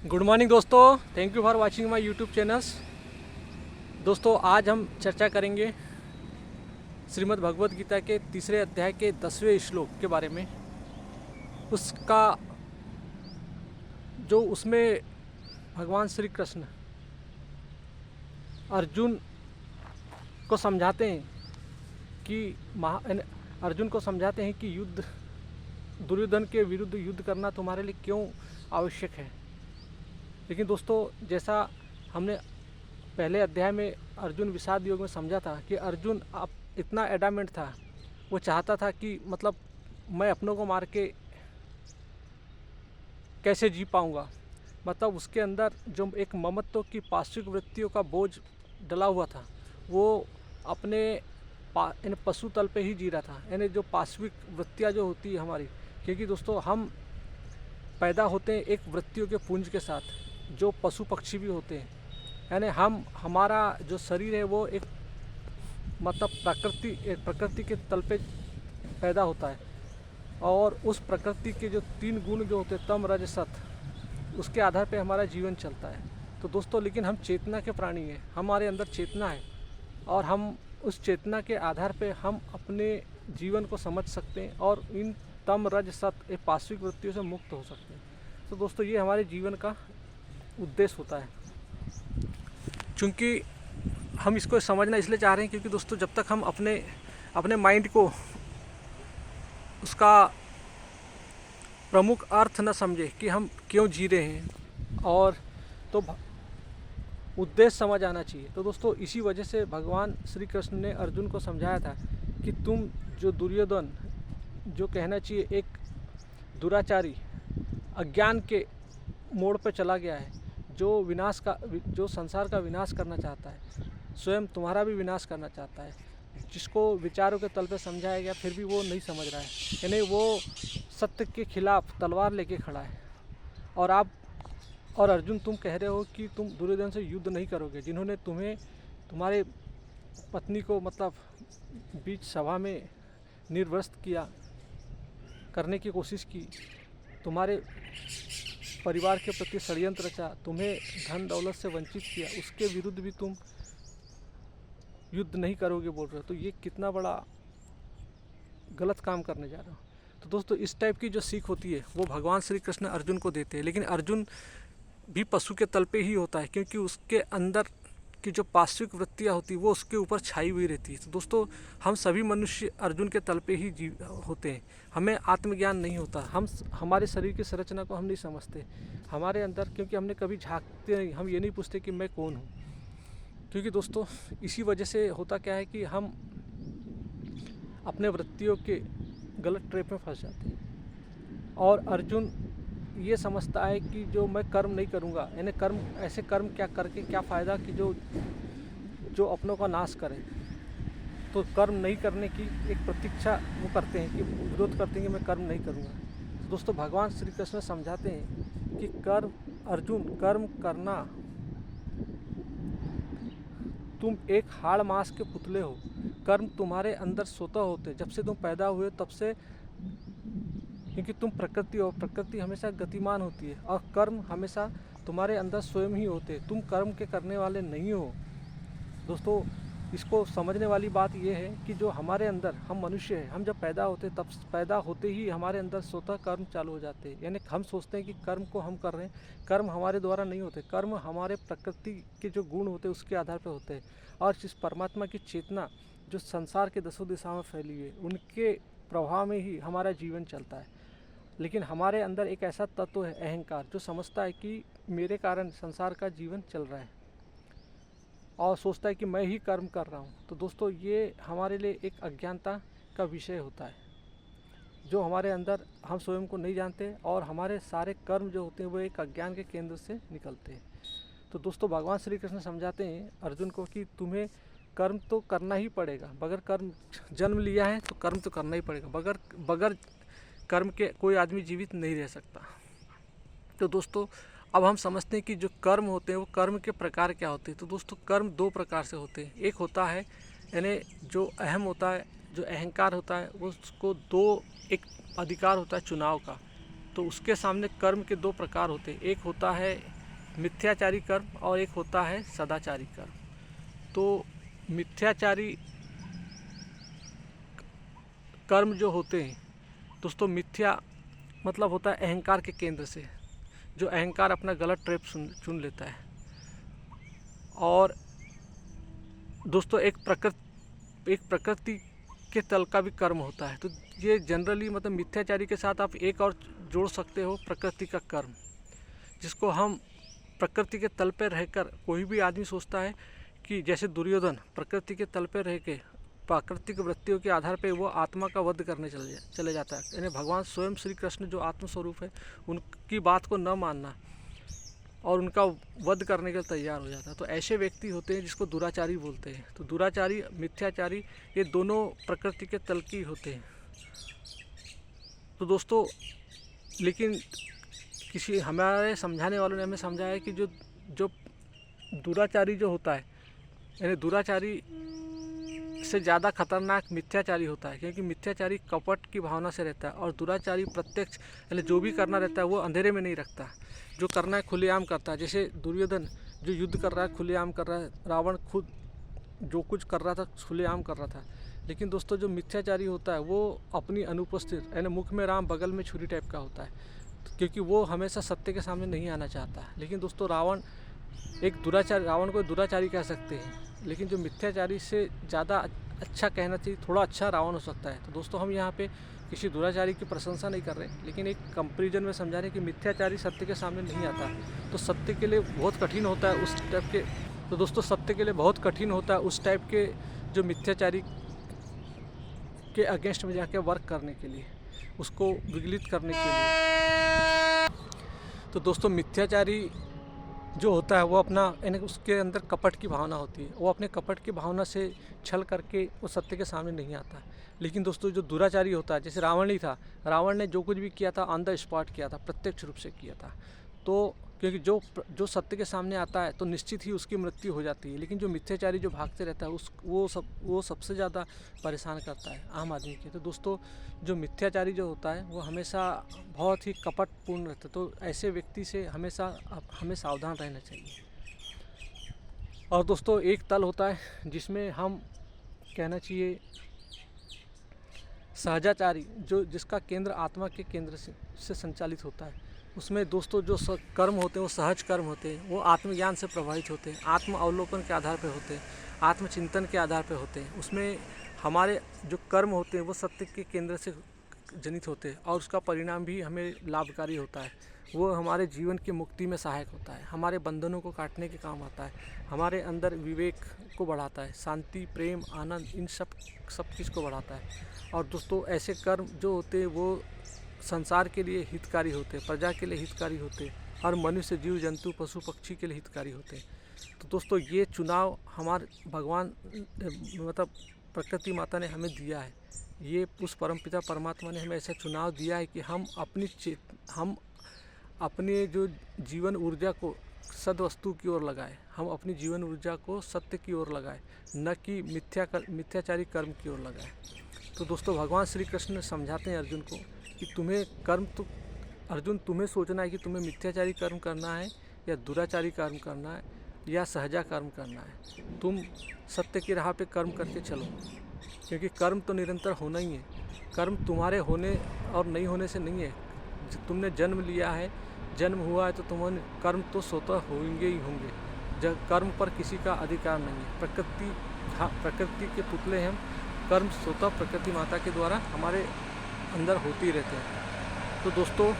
Good morning दोस्तों, thank you for watching my YouTube channels. दोस्तों आज हम चर्चा करेंगे श्रीमद् भगवत गीता के तीसरे अध्याय के 10वें श्लोक के बारे में। उसका जो उसमें भगवान श्री कृष्ण अर्जुन को समझाते हैं कि अर्जुन को समझाते हैं कि युद्ध दुर्योधन के विरुद्ध युद्ध करना तुम्हारे लिए क्यों आवश्यक है। लेकिन दोस्तों, जैसा हमने पहले अध्याय में अर्जुन विषाद योग में समझा था कि अर्जुन अब इतना एडामेंट था, वो चाहता था कि मतलब मैं अपनों को मार के कैसे जी पाऊँगा। मतलब उसके अंदर जो एक ममत्व की पार्श्विक वृत्तियों का बोझ डला हुआ था, वो अपने पशु तल पे ही जी रहा था। यानी जो पार्श्विक वृत्तियाँ जो होती है हमारी, क्योंकि दोस्तों हम पैदा होते हैं एक वृत्तियों के पुंज के साथ, जो पशु पक्षी भी होते हैं। यानी हमारा जो शरीर है वो एक मतलब प्रकृति के तल पे पैदा होता है, और उस प्रकृति के जो 3 गुण जो होते हैं तम रज सत, उसके आधार पे हमारा जीवन चलता है। तो दोस्तों, लेकिन हम चेतना के प्राणी हैं, हमारे अंदर चेतना है, और हम उस चेतना के आधार पे हम अपने जीवन को समझ सकते हैं और इन तम रज सत एक पार्श्विक वृत्तियों से मुक्त हो सकते हैं। तो दोस्तों, ये हमारे जीवन का उद्देश्य होता है। क्योंकि हम इसको समझना इसलिए चाह रहे हैं क्योंकि दोस्तों, जब तक हम अपने माइंड को उसका प्रमुख अर्थ न समझे कि हम क्यों जी रहे हैं, और तो उद्देश्य समझ आना चाहिए। तो दोस्तों, इसी वजह से भगवान श्री कृष्ण ने अर्जुन को समझाया था कि तुम जो दुर्योधन, जो कहना चाहिए एक दुराचारी अज्ञान के मोड़ पर चला गया है, जो संसार का विनाश करना चाहता है, स्वयं तुम्हारा भी विनाश करना चाहता है, जिसको विचारों के तल पे समझाया गया फिर भी वो नहीं समझ रहा है। यानी वो सत्य के खिलाफ तलवार लेके खड़ा है। और अर्जुन, तुम कह रहे हो कि तुम दुर्योधन से युद्ध नहीं करोगे, जिन्होंने तुम्हारे पत्नी को मतलब बीच सभा में निर्वस्त्र किया, करने की कोशिश की, तुम्हारे परिवार के प्रति षड्यंत्र रचा, तुम्हें धन दौलत से वंचित किया, उसके विरुद्ध भी तुम युद्ध नहीं करोगे बोल रहे हो। तो ये कितना बड़ा गलत काम करने जा रहे हो। तो दोस्तों, इस टाइप की जो सीख होती है वो भगवान श्री कृष्ण अर्जुन को देते हैं। लेकिन अर्जुन भी पशु के तल पे ही होता है, क्योंकि उसके अंदर की जो पार्श्विक वृत्तियाँ होती है वो उसके ऊपर छाई हुई रहती है। तो दोस्तों, हम सभी मनुष्य अर्जुन के तल पे ही होते हैं। हमें आत्मज्ञान नहीं होता, हमारे शरीर की संरचना को हम नहीं समझते हमारे अंदर, क्योंकि हमने कभी झांकते नहीं, हम ये नहीं पूछते कि मैं कौन हूँ। क्योंकि दोस्तों, इसी वजह से होता क्या है कि हम अपने वृत्तियों के गलत ट्रैप में फंस जाते हैं। और अर्जुन ये समझता है कि जो मैं कर्म नहीं करूँगा, यानी ऐसे कर्म क्या करके क्या फ़ायदा कि जो अपनों का नाश करे। तो कर्म नहीं करने की एक प्रतीक्षा वो करते हैं, कि विरोध करते हैं कि मैं कर्म नहीं करूँगा। तो दोस्तों, भगवान श्री कृष्ण समझाते हैं कि कर्म करना, तुम एक हाड़ मांस के पुतले हो। कर्म तुम्हारे अंदर स्वतः होते, जब से तुम पैदा हुए तब से, क्योंकि तुम प्रकृति हो, प्रकृति हमेशा गतिमान होती है, और कर्म हमेशा तुम्हारे अंदर स्वयं ही होते, तुम कर्म के करने वाले नहीं हो। दोस्तों, इसको समझने वाली बात यह है कि जो हमारे अंदर, हम मनुष्य हैं, हम जब पैदा होते तब पैदा होते ही हमारे अंदर स्वतः कर्म चालू हो जाते हैं। यानी हम सोचते हैं कि कर्म को हम कर रहे हैं, कर्म हमारे द्वारा नहीं होते, कर्म हमारे प्रकृति के जो गुण होते हैं उसके आधार पर होते हैं। और जिस परमात्मा की चेतना जो संसार के 10 दिशाओं में फैली है, उनके प्रभाव में ही हमारा जीवन चलता है। लेकिन हमारे अंदर एक ऐसा तत्व है अहंकार, जो समझता है कि मेरे कारण संसार का जीवन चल रहा है, और सोचता है कि मैं ही कर्म कर रहा हूँ। तो दोस्तों, ये हमारे लिए एक अज्ञानता का विषय होता है, जो हमारे अंदर हम स्वयं को नहीं जानते, और हमारे सारे कर्म जो होते हैं वो एक अज्ञान के केंद्र से निकलते हैं। तो दोस्तों, भगवान श्री कृष्ण समझाते हैं अर्जुन को कि तुम्हें कर्म तो करना ही पड़ेगा। बगैर कर्म, जन्म लिया है तो कर्म तो करना ही पड़ेगा, बगैर कर्म के कोई आदमी जीवित नहीं रह सकता। तो दोस्तों, अब हम समझते हैं कि जो कर्म होते हैं वो कर्म के प्रकार क्या होते हैं। तो दोस्तों, कर्म 2 प्रकार से होते हैं। एक होता है, यानी जो अहम होता है, जो अहंकार होता है, वो उसको एक अधिकार होता है चुनाव का। तो उसके सामने कर्म के 2 प्रकार होते हैं। एक होता है मिथ्याचारी कर्म और एक होता है सदाचारी कर्म। तो मिथ्याचारी कर्म जो होते हैं दोस्तों, मिथ्या मतलब होता है अहंकार के केंद्र से, जो अहंकार अपना गलत ट्रैप चुन लेता है। और दोस्तों एक प्रकृति के तल का भी कर्म होता है। तो ये जनरली मतलब मिथ्याचारी के साथ आप एक और जोड़ सकते हो, प्रकृति का कर्म, जिसको हम प्रकृति के तल पर रहकर कोई भी आदमी सोचता है कि जैसे दुर्योधन प्रकृति के तल पर रह के प्राकृतिक वृत्तियों के आधार पर वो आत्मा का वध करने चले जाता है। यानी भगवान स्वयं श्री कृष्ण जो आत्मस्वरूप है, उनकी बात को न मानना और उनका वध करने के लिए तैयार हो जाता है। तो ऐसे व्यक्ति होते हैं जिसको दुराचारी बोलते हैं। तो दुराचारी, मिथ्याचारी, ये दोनों प्रकृति के तल की होते हैं। तो दोस्तों लेकिन किसी हमारे समझाने वालों ने हमें समझाया कि जो दुराचारी जो होता है, यानी दुराचारी से ज़्यादा खतरनाक मिथ्याचारी होता है, क्योंकि मिथ्याचारी कपट की भावना से रहता है और दुराचारी प्रत्यक्ष, यानी जो भी करना रहता है वो अंधेरे में नहीं रखता, जो करना है खुलेआम करता है। जैसे दुर्योधन जो युद्ध कर रहा है खुलेआम कर रहा है, रावण खुद जो कुछ कर रहा था खुलेआम कर रहा था। लेकिन दोस्तों जो मिथ्याचारी होता है वो अपनी अनुपस्थित, यानी मुख में राम बगल में छुरी टाइप का होता है, क्योंकि वो हमेशा सत्य के सामने नहीं आना चाहता। लेकिन दोस्तों रावण को दुराचारी कह सकते हैं, लेकिन जो मिथ्याचारी से ज़्यादा अच्छा कहना चाहिए, थोड़ा अच्छा रावण हो सकता है। तो दोस्तों हम यहाँ पे किसी दुराचारी की प्रशंसा नहीं कर रहे, लेकिन एक कंपैरिजन में समझा रहे हैं कि मिथ्याचारी सत्य के सामने नहीं आता, तो सत्य के लिए बहुत कठिन होता है उस टाइप के। तो दोस्तों सत्य के लिए बहुत कठिन होता है उस टाइप के जो मिथ्याचारी के अगेंस्ट में जाके वर्क करने के लिए, उसको विगलित करने के लिए। तो दोस्तों मिथ्याचारी जो होता है वो अपना, यानी उसके अंदर कपट की भावना होती है, वो अपने कपट की भावना से छल करके वो सत्य के सामने नहीं आता। लेकिन दोस्तों जो दुराचारी होता है, जैसे रावण ही था, रावण ने जो कुछ भी किया था ऑन द स्पॉट किया था, प्रत्यक्ष रूप से किया था। तो क्योंकि जो सत्य के सामने आता है तो निश्चित ही उसकी मृत्यु हो जाती है। लेकिन जो मिथ्याचारी जो भागते रहता है वो सबसे ज़्यादा परेशान करता है आम आदमी के। तो दोस्तों जो मिथ्याचारी जो होता है वो हमेशा बहुत ही कपटपूर्ण रहता है। तो ऐसे व्यक्ति से हमेशा हमें सावधान रहना चाहिए। और दोस्तों एक तल होता है जिसमें हम कहना चाहिए सहजाचारी, जिसका केंद्र आत्मा के केंद्र से संचालित होता है। उसमें दोस्तों जो कर्म होते हैं वो सहज कर्म होते हैं, वो आत्मज्ञान से प्रभावित होते हैं, आत्म अवलोकन के आधार पर होते हैं, आत्मचिंतन के आधार पर होते हैं। उसमें हमारे जो कर्म होते हैं वो सत्य के केंद्र से जनित होते हैं और उसका परिणाम भी हमें लाभकारी होता है। वो हमारे जीवन की मुक्ति में सहायक होता है, हमारे बंधनों को काटने के काम आता है, हमारे अंदर विवेक को बढ़ाता है, शांति, प्रेम, आनंद, इन सब चीज़ को बढ़ाता है। और दोस्तों ऐसे कर्म जो होते हैं वो संसार के लिए हितकारी होते हैं, प्रजा के लिए हितकारी होते हैं, और मनुष्य, जीव जंतु, पशु पक्षी के लिए हितकारी होते हैं। तो दोस्तों ये चुनाव हमारे भगवान मतलब प्रकृति माता ने हमें दिया है। ये उस परमपिता परमात्मा ने हमें ऐसा चुनाव दिया है कि हम अपने जो जीवन ऊर्जा को सद्वस्तु की ओर लगाएं, हम अपनी जीवन ऊर्जा को सत्य की ओर लगाएं, न कि मिथ्याचारी कर्म की ओर लगाएं। तो दोस्तों भगवान श्री कृष्ण समझाते हैं अर्जुन को कि अर्जुन तुम्हें सोचना है कि तुम्हें मिथ्याचारी कर्म करना है या दुराचारी कर्म करना है या सहजा कर्म करना है। तुम सत्य की राह पे कर्म करके चलो, क्योंकि कर्म तो निरंतर होना ही है। कर्म तुम्हारे होने और नहीं होने से नहीं है। तुमने जन्म लिया है, जन्म हुआ है, तो तुम्हारे कर्म तो स्वतः होंगे ही होंगे। जब कर्म पर किसी का अधिकार नहीं है। प्रकृति के पुतले हैं, कर्म स्वतः प्रकृति माता के द्वारा हमारे अंदर होती रहते हैं। तो दोस्तों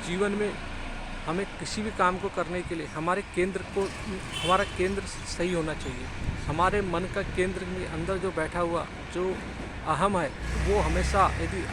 जीवन में हमें किसी भी काम को करने के लिए हमारा केंद्र सही होना चाहिए। हमारे मन का केंद्र में अंदर जो बैठा हुआ जो अहम है वो हमेशा यदि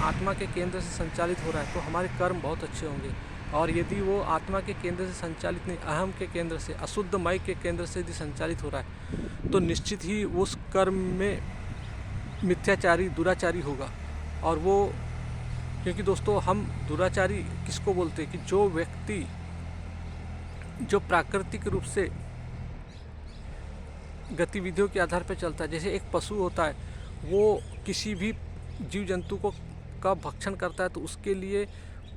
आत्मा के केंद्र से संचालित हो रहा है तो हमारे कर्म बहुत अच्छे होंगे। और यदि वो आत्मा के केंद्र से संचालित नहीं, अहम के केंद्र से, अशुद्ध मय के केंद्र से यदि संचालित हो रहा है तो निश्चित ही उस कर्म में मिथ्याचारी, दुराचारी होगा। और वो, क्योंकि दोस्तों हम दुराचारी किसको बोलते हैं कि जो व्यक्ति जो प्राकृतिक रूप से गतिविधियों के आधार पर चलता है। जैसे एक पशु होता है, वो किसी भी जीव जंतु का भक्षण करता है तो उसके लिए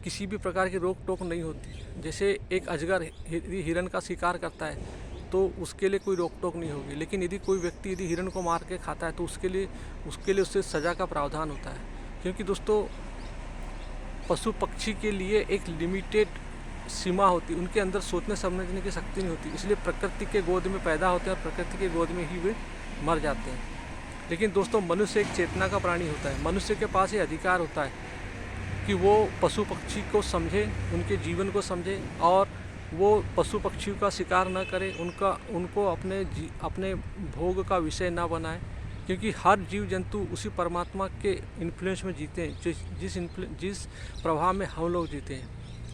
किसी भी प्रकार की रोक टोक नहीं होती। जैसे एक अजगर यदि हिरन का शिकार करता है तो उसके लिए कोई रोक टोक नहीं होगी, लेकिन यदि कोई व्यक्ति यदि हिरन को मार के खाता है तो उसके लिए उससे सज़ा का प्रावधान होता है। क्योंकि दोस्तों पशु पक्षी के लिए एक लिमिटेड सीमा होती है, उनके अंदर सोचने समझने की शक्ति नहीं होती, इसलिए प्रकृति के गोद में पैदा होते हैं और प्रकृति के गोद में ही वे मर जाते हैं। लेकिन दोस्तों मनुष्य एक चेतना का प्राणी होता है। मनुष्य के पास ये अधिकार होता है कि वो पशु पक्षी को समझे, उनके जीवन को समझे और वो पशु पक्षियों का शिकार न करे, उनको अपने भोग का विषय ना बनाए। क्योंकि हर जीव जंतु उसी परमात्मा के इन्फ्लुएंस में जीते हैं, जिस प्रभाव में हम लोग जीते हैं।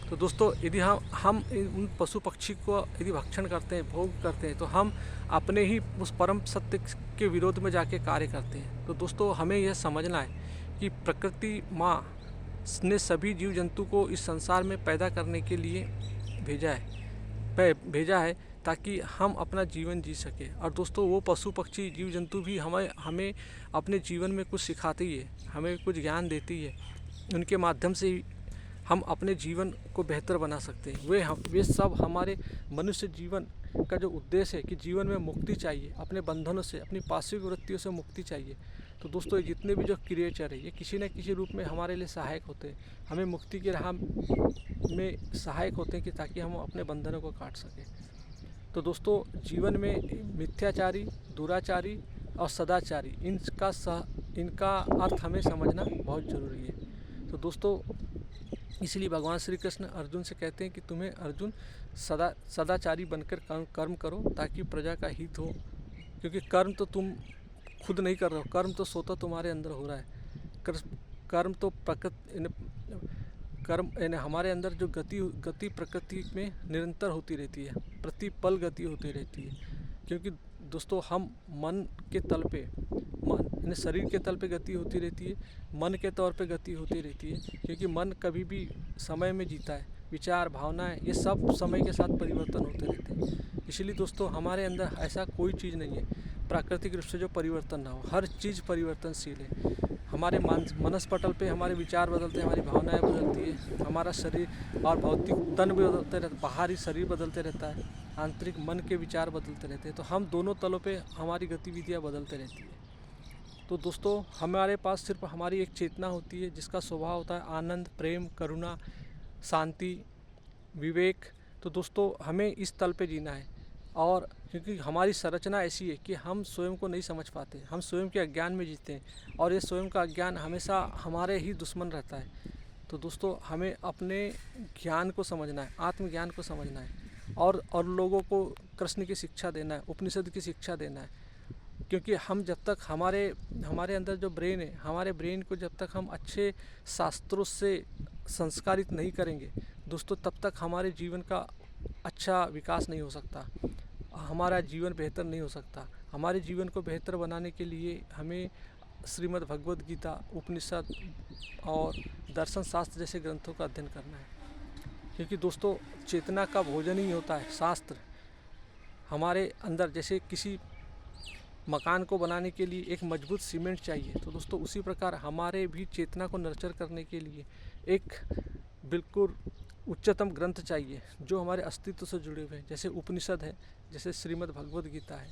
तो दोस्तों यदि हम उन पशु पक्षी को यदि भक्षण करते हैं, भोग करते हैं, तो हम अपने ही उस परम सत्य के विरोध में जाके कार्य करते हैं। तो दोस्तों हमें यह समझना है कि प्रकृति माँ ने सभी जीव जंतु को इस संसार में पैदा करने के लिए भेजा है ताकि हम अपना जीवन जी सके। और दोस्तों वो पशु पक्षी जीव जंतु भी हमें अपने जीवन में कुछ सिखाती है, हमें कुछ ज्ञान देती है। उनके माध्यम से ही हम अपने जीवन को बेहतर बना सकते हैं। वे सब हमारे मनुष्य जीवन का जो उद्देश्य है कि जीवन में मुक्ति चाहिए, अपने बंधनों से, अपनी पार्श्विक वृत्तियों से मुक्ति चाहिए। तो दोस्तों ये जितने भी जो क्रिएचर है ये किसी न किसी रूप में हमारे लिए सहायक होते हैं, हमें मुक्ति की राह में सहायक होते हैं कि ताकि हम अपने बंधनों को काट सकें। तो दोस्तों जीवन में मिथ्याचारी, दुराचारी और सदाचारी इनका अर्थ हमें समझना बहुत ज़रूरी है। तो दोस्तों इसलिए भगवान श्री कृष्ण अर्जुन से कहते हैं कि तुम्हें अर्जुन सदाचारी बनकर कर्म करो ताकि प्रजा का हित हो। क्योंकि कर्म तो तुम खुद नहीं कर रहे हो, कर्म तो स्वतः तुम्हारे अंदर हो रहा है। कर्म तो हमारे अंदर जो गति प्रकृति में निरंतर होती रहती है, प्रति पल गति होती रहती है। क्योंकि दोस्तों हम मन के तल पे, शरीर के तल पे गति होती रहती है, मन के तौर पे गति होती रहती है। क्योंकि मन कभी भी समय में जीता है, विचार भावनाएं ये सब समय के साथ परिवर्तन होते रहते हैं। इसलिए दोस्तों हमारे अंदर ऐसा कोई चीज़ नहीं है प्राकृतिक रूप से जो परिवर्तन ना हो, हर चीज़ परिवर्तनशील है। हमारे मनस पटल पे हमारे विचार बदलते हैं, हमारी भावनाएं बदलती है, हमारा शरीर और भौतिक तन भी बदलते रहता है, बाहरी शरीर बदलते रहता है, आंतरिक मन के विचार बदलते रहते हैं। तो हम दोनों तलों पे हमारी गतिविधियां बदलते रहती है। तो दोस्तों हमारे पास सिर्फ हमारी एक चेतना होती है जिसका स्वभाव होता है आनंद, प्रेम, करुणा, शांति, विवेक। तो दोस्तों हमें इस तल पे जीना है। और क्योंकि हमारी संरचना ऐसी है कि हम स्वयं को नहीं समझ पाते, हम स्वयं के अज्ञान में जीते हैं और ये स्वयं का अज्ञान हमेशा हमारे ही दुश्मन रहता है। तो दोस्तों हमें अपने ज्ञान को समझना है, आत्मज्ञान को समझना है और लोगों को कृष्ण की शिक्षा देना है, उपनिषद की शिक्षा देना है। क्योंकि हम जब तक हमारे अंदर जो ब्रेन है, हमारे ब्रेन को जब तक हम अच्छे शास्त्रों से संस्कारित नहीं करेंगे दोस्तों, तब तक हमारे जीवन का अच्छा विकास नहीं हो सकता, हमारा जीवन बेहतर नहीं हो सकता। हमारे जीवन को बेहतर बनाने के लिए हमें श्रीमद् भगवद गीता, उपनिषद और दर्शन शास्त्र जैसे ग्रंथों का अध्ययन करना है। क्योंकि दोस्तों चेतना का भोजन ही होता है शास्त्र। हमारे अंदर जैसे किसी मकान को बनाने के लिए एक मजबूत सीमेंट चाहिए, तो दोस्तों उसी प्रकार हमारे भी चेतना को नर्चर करने के लिए एक बिल्कुल उच्चतम ग्रंथ चाहिए जो हमारे अस्तित्व से जुड़े हुए हैं। जैसे उपनिषद है, जैसे श्रीमद् भगवद गीता है,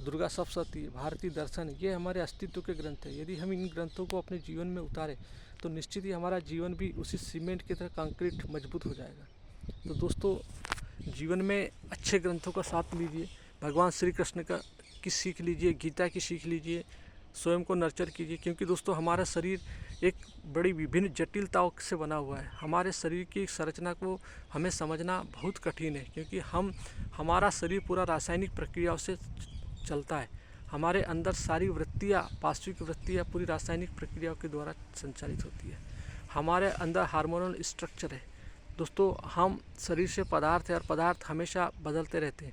दुर्गा सप्तशती, भारतीय दर्शन, ये हमारे अस्तित्व के ग्रंथ है। यदि हम इन ग्रंथों को अपने जीवन में उतारें तो निश्चित ही हमारा जीवन भी उसी सीमेंट की तरह कंक्रीट मजबूत हो जाएगा। तो दोस्तों जीवन में अच्छे ग्रंथों का साथ लीजिए, भगवान श्री कृष्ण की सीख लीजिए, गीता की सीख लीजिए, स्वयं को नर्चर कीजिए। क्योंकि दोस्तों हमारा शरीर एक बड़ी विभिन्न जटिलताओं से बना हुआ है। हमारे शरीर की संरचना को हमें समझना बहुत कठिन है, क्योंकि हमारा शरीर पूरा रासायनिक प्रक्रियाओं से चलता है। हमारे अंदर सारी वृत्तियाँ, पार्श्विक वृत्तियाँ पूरी रासायनिक प्रक्रियाओं के द्वारा संचालित होती है। हमारे अंदर हार्मोनल स्ट्रक्चर है दोस्तों, हम शरीर से पदार्थ है और पदार्थ हमेशा बदलते रहते हैं,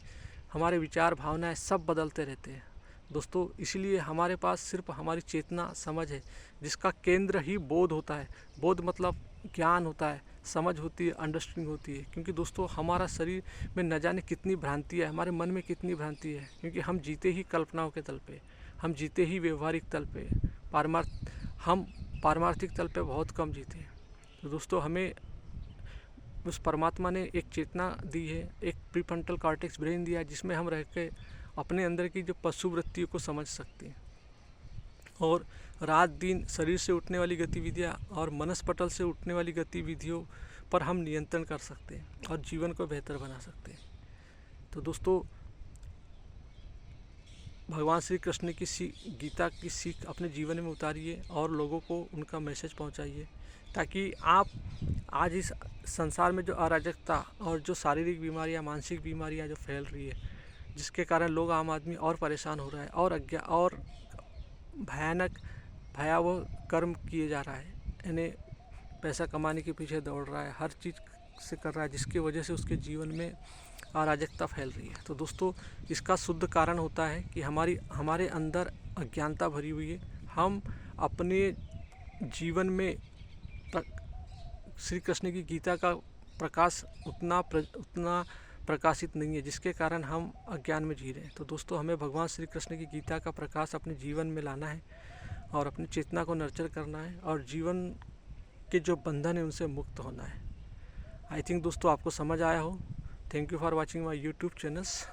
हमारे विचार भावनाएं सब बदलते रहते हैं दोस्तों। इसलिए हमारे पास सिर्फ हमारी चेतना, समझ है, जिसका केंद्र ही बोध होता है। बोध मतलब ज्ञान होता है, समझ होती है, अंडरस्टैंडिंग होती है। क्योंकि दोस्तों हमारा शरीर में न जाने कितनी भ्रांति है, हमारे मन में कितनी भ्रांति है। क्योंकि हम जीते ही कल्पनाओं के तल पे, हम जीते ही व्यवहारिक तल पे, हम पारमार्थिक तल पे बहुत कम जीते हैं। तो दोस्तों हमें उस परमात्मा ने एक चेतना दी है, एक प्रीफ्रंटल कॉर्टेक्स ब्रेन दिया है, जिसमें हम रह के अपने अंदर की जो पशु वृत्तियों को समझ सकते हैं और रात दिन शरीर से उठने वाली गतिविधियाँ और मनस्पटल से उठने वाली गतिविधियों पर हम नियंत्रण कर सकते हैं और जीवन को बेहतर बना सकते हैं। तो दोस्तों भगवान श्री कृष्ण की गीता की सीख अपने जीवन में उतारिए और लोगों को उनका मैसेज पहुंचाइए, ताकि आप आज इस संसार में जो अराजकता और जो शारीरिक बीमारियां, मानसिक बीमारियां जो फैल रही है, जिसके कारण लोग, आम आदमी और परेशान हो रहा है और भयावह कर्म किए जा रहा है, यानी पैसा कमाने के पीछे दौड़ रहा है, हर चीज़ से कर रहा है, जिसकी वजह से उसके जीवन में अराजकता फैल रही है। तो दोस्तों इसका शुद्ध कारण होता है कि हमारे अंदर अज्ञानता भरी हुई है। हम अपने जीवन में श्री कृष्ण की गीता का प्रकाश उतना प्रकाशित नहीं है, जिसके कारण हम अज्ञान में जी रहे हैं। तो दोस्तों हमें भगवान श्री कृष्ण की गीता का प्रकाश अपने जीवन में लाना है और अपनी चेतना को नर्चर करना है और जीवन के जो बंधन है उनसे मुक्त होना है। आई थिंक दोस्तों आपको समझ आया हो। Thank you for watching my YouTube channels.